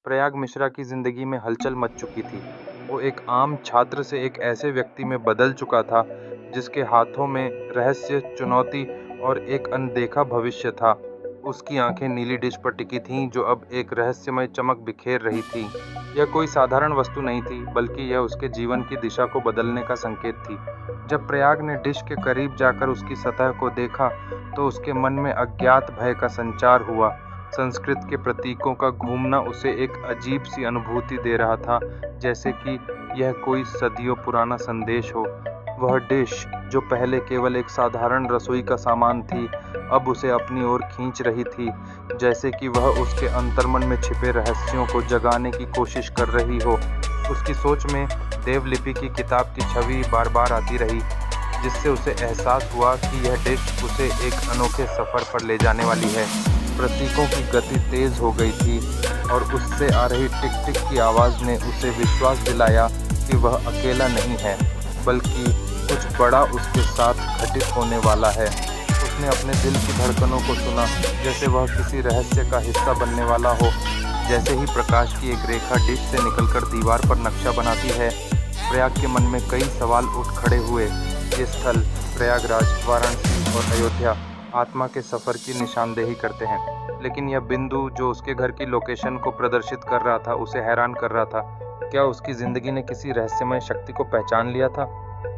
प्रयाग मिश्रा की ज़िंदगी में हलचल मच चुकी थी। वो एक आम छात्र से एक ऐसे व्यक्ति में बदल चुका था, जिसके हाथों में रहस्य, चुनौती और एक अनदेखा भविष्य था। उसकी आंखें नीली डिश पर टिकी थीं, जो अब एक रहस्यमय चमक बिखेर रही थीं। यह कोई साधारण वस्तु नहीं थी, बल्कि यह उसके जीवन की दिशा को बदलने का संकेत थी। जब प्रयाग ने डिश के करीब जाकर उसकी सतह को देखा, तो उसके मन में अज्ञात भय का संचार हुआ। संस्कृत के प्रतीकों का घूमना उसे एक अजीब सी अनुभूति दे रहा था, जैसे कि यह कोई सदियों पुराना संदेश हो। वह डिश, जो पहले केवल एक साधारण रसोई का सामान थी, अब उसे अपनी ओर खींच रही थी, जैसे कि वह उसके अंतर्मन में छिपे रहस्यों को जगाने की कोशिश कर रही हो। उसकी सोच में देवलिपि की किताब की छवि बार-बार आती रही, जिससे उसे एहसास हुआ कि यह डिश उसे एक अनोखे सफर पर ले जाने वाली है। प्रतीकों की गति तेज हो गई थी और उससे आ रही टिक-टिक की आवाज़ ने उसे विश्वास दिलाया कि वह अकेला नहीं है, बल्कि कुछ बड़ा उसके साथ घटित होने वाला है। उसने अपने दिल की धड़कनों को सुना, जैसे वह किसी रहस्य का हिस्सा बनने वाला हो। जैसे ही प्रकाश की एक रेखा डिश से निकलकर दीवार पर नक्शा बनाती है, प्रयाग के मन में कई सवाल उठ खड़े हुए। ये स्थल प्रयागराज, वाराणसी और अयोध्या आत्मा के सफ़र की निशानदेही करते हैं, लेकिन यह बिंदु जो उसके घर की लोकेशन को प्रदर्शित कर रहा था, उसे हैरान कर रहा था। क्या उसकी ज़िंदगी ने किसी रहस्यमय शक्ति को पहचान लिया था?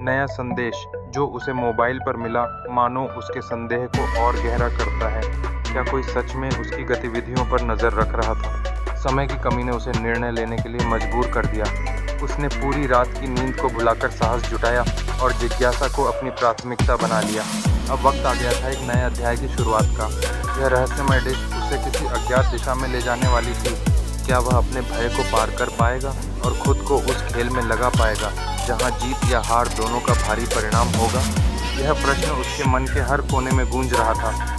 नया संदेश जो उसे मोबाइल पर मिला, मानो उसके संदेह को और गहरा करता है। क्या कोई सच में उसकी गतिविधियों पर नज़र रख रहा था? समय की कमी ने उसे निर्णय लेने के लिए मजबूर कर दिया। उसने पूरी रात की नींद को भुलाकर साहस जुटाया और जिज्ञासा को अपनी प्राथमिकता बना लिया। अब वक्त आ गया था एक नए अध्याय की शुरुआत का। यह रहस्यमय डिश उसे किसी अज्ञात दिशा में ले जाने वाली थी। क्या वह अपने भय को पार कर पाएगा और खुद को उस खेल में लगा पाएगा, जहां जीत या हार दोनों का भारी परिणाम होगा? यह प्रश्न उसके मन के हर कोने में गूंज रहा था।